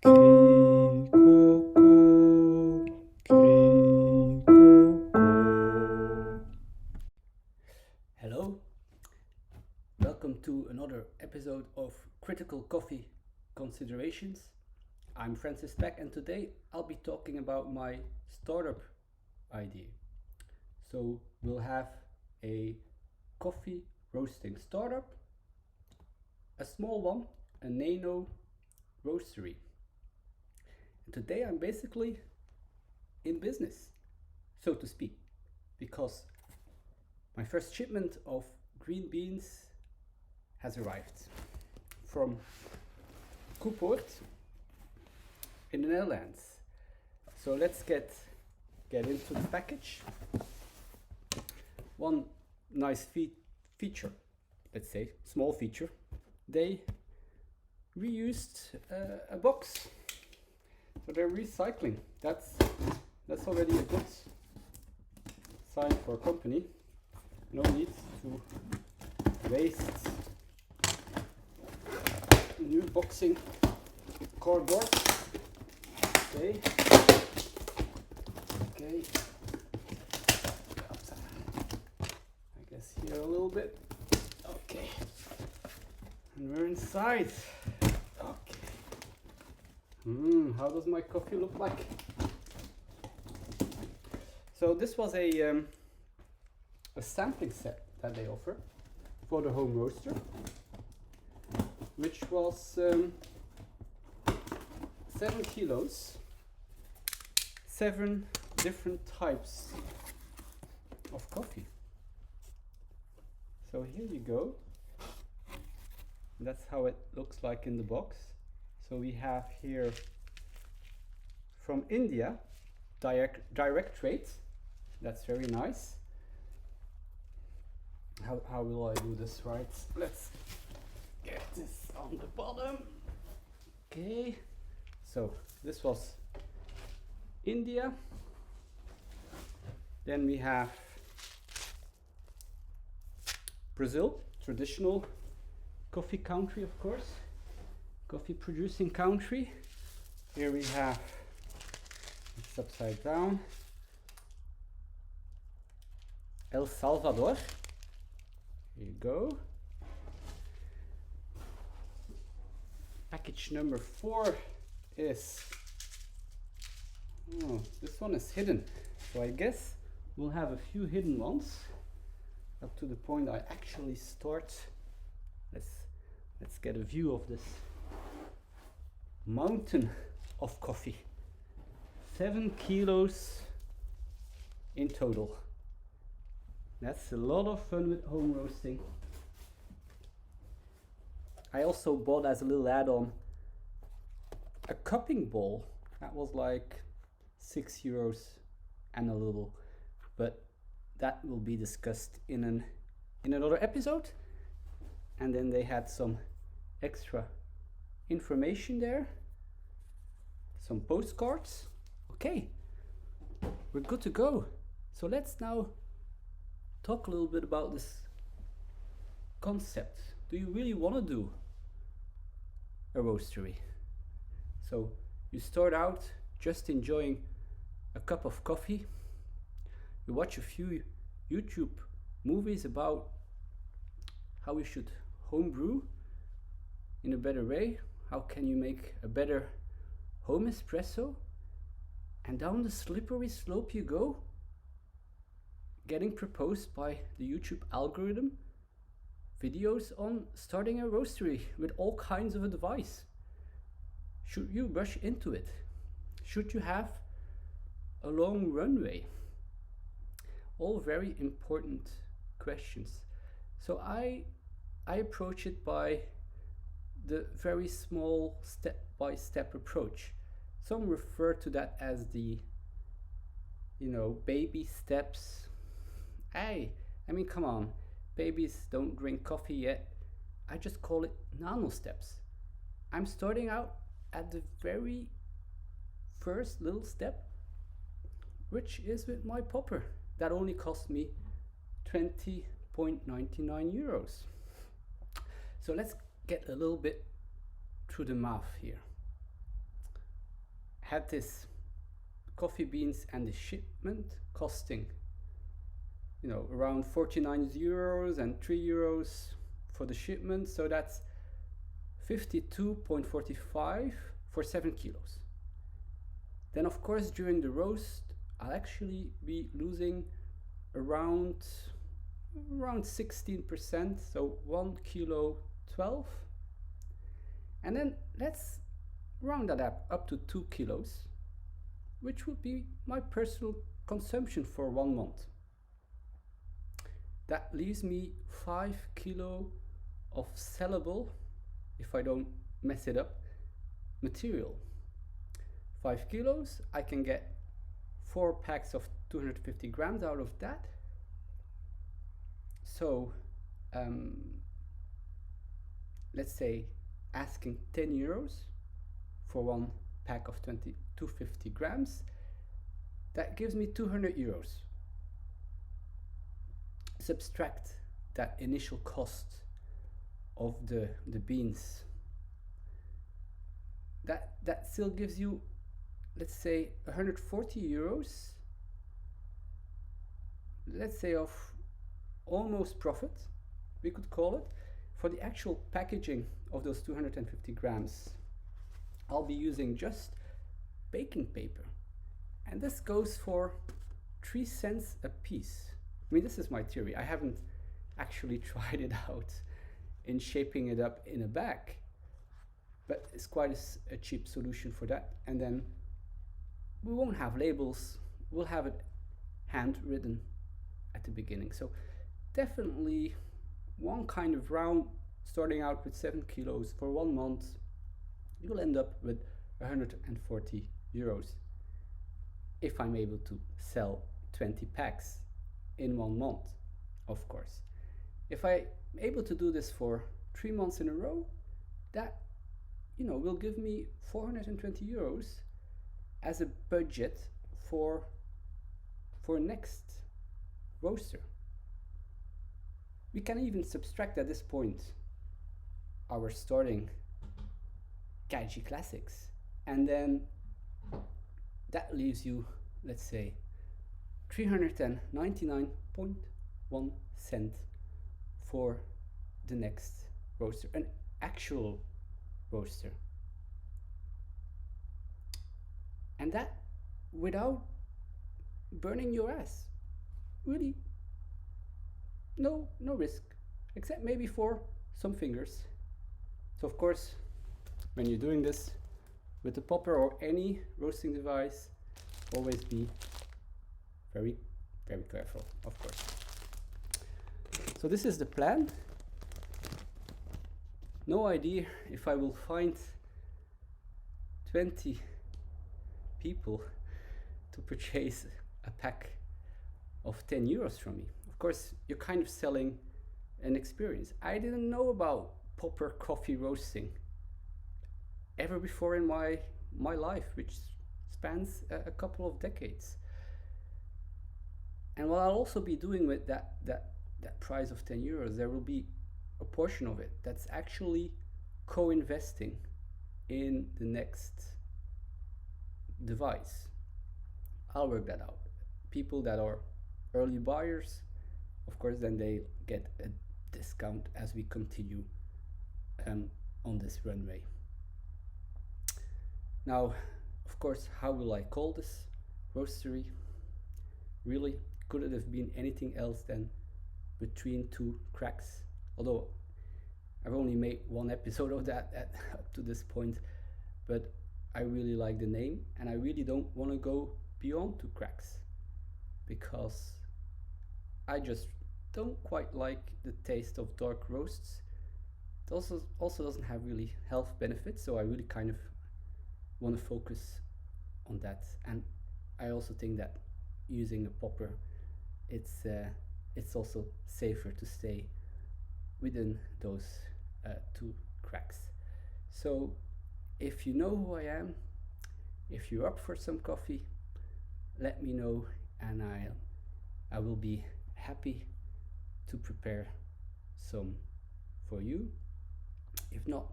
Hello, welcome to another episode of Critical Coffee Considerations. I'm Francis Peck, and today I'll be talking about my startup idea. So, we'll have a coffee roasting startup, a small one, a nano-roastery. And today I'm basically in business, so to speak, because my first shipment of green beans has arrived from Koepoort in the Netherlands. So let's get into the package. One nice feature, let's say small feature, they reused a box, so they're recycling. That's already a good sign for a company. No need to waste new boxing cardboard. Okay. I guess here a little bit. Okay. And we're inside. Okay. How does my coffee look like? So this was a sampling set that they offer for the home roaster, which was 7 kilos, 7 different types of coffee. So here you go. That's how it looks like in the box. So we have here from India, direct trade. That's very nice. How will I do this right? Let's get this on the bottom. Okay, so this was India. Then we have Brazil, traditional coffee country, of course, coffee producing country. Here we have, it's upside down, El Salvador. Here you go. Package number 4 is, this one is hidden. So I guess we'll have a few hidden ones up to the point I actually start. Let's get a view of this mountain of coffee. 7 kilos in total. That's a lot of fun with home roasting. I also bought as a little add-on a cupping bowl that was like €6 and a little, but that will be discussed in another episode. And then they had some extra information there, some postcards. Okay, we're good to go. So let's now talk a little bit about this concept. Do you really want to do a roastery? So you start out just enjoying a cup of coffee, you watch a few YouTube movies about how you should home brew in a better way, how can you make a better home espresso, and down the slippery slope you go, getting proposed by the YouTube algorithm videos on starting a roastery with all kinds of advice. Should you rush into it? Should you have a long runway? All very important questions. So I approach it by the very small step-by-step approach. Some refer to that as the baby steps. I mean, come on, babies don't drink coffee yet. I just call it nano steps. I'm starting out at the very first little step, which is with my popper. That only cost me 20.99 euros. So let's get a little bit through the math here. had this coffee beans and the shipment costing, you know, around 49 euros and 3 euros for the shipment. So that's 52.45 for 7 kilos. Then of course during the roast I'll actually be losing around 16%, so 1 kilo 12. And then let's round that up to 2 kilos, which would be my personal consumption for 1 month. That leaves me 5 kilo of sellable, if I don't mess it up, material. 5 kilos, I can get 4 packs of 250 grams out of that. So let's say asking 10 euros for 1 pack of 250 grams, that gives me 200 euros. Subtract that initial cost of the beans. That still gives you, let's say, 140 euros, let's say, of almost profit, we could call it, for the actual packaging of those 250 grams. I'll be using just baking paper, and this goes for 3 cents a piece. I mean, this is my theory. I haven't actually tried it out in shaping it up in a bag, but it's quite a cheap solution for that. And then we won't have labels, we'll have it handwritten at the beginning. So definitely one kind of round, starting out with 7 kilos for 1 month, you'll end up with 140 euros if I'm able to sell 20 packs in 1 month, of course. If I'm able to do this for 3 months in a row, that, you know, will give me 420 euros as a budget for next roaster. We can even subtract at this point our starting Kaiji Classics, and then that leaves you, let's say, 399.1 cent for the next roaster, an actual roaster. And that without burning your ass. Really, no risk, except maybe for some fingers. So of course, when you're doing this with the popper or any roasting device, always be very, very careful, of course. So this is the plan. No idea if I will find 20 people to purchase a pack of 10 euros from me. Of course, you're kind of selling an experience. I didn't know about popper coffee roasting ever before in my life, which spans a couple of decades. And what I'll also be doing with that price of 10 euros, there will be a portion of it that's actually co-investing in the next device. I'll work that out. People that are early buyers, of course, then they get a discount as we continue on this runway. Now, of course, how will I call this roastery? Really, could it have been anything else than Between Two Cracks? Although I've only made 1 episode of that up to this point, but I really like the name, and I really don't want to go beyond 2 cracks, because I just don't quite like the taste of dark roasts. It also doesn't have really health benefits, so I really kind of want to focus on that. And I also think that using a popper, it's also safer to stay within those 2 cracks. So if you know who I am, if you're up for some coffee, let me know, and I will be happy to prepare some for you. If not,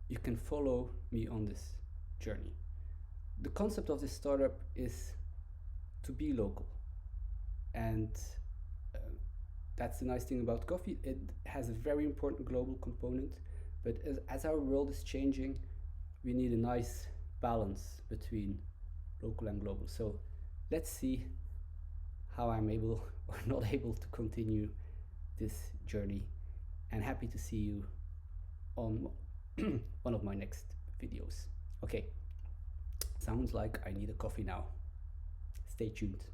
you can follow me on this journey. the concept of this startup is to be local, and uh, that's the nice thing about coffee. It has a very important global component, but as our world is changing, we need a nice balance between local and global. So let's see how I'm able or not able to continue this journey, and happy to see you on one of my next videos. Okay, sounds like I need a coffee now. Stay tuned.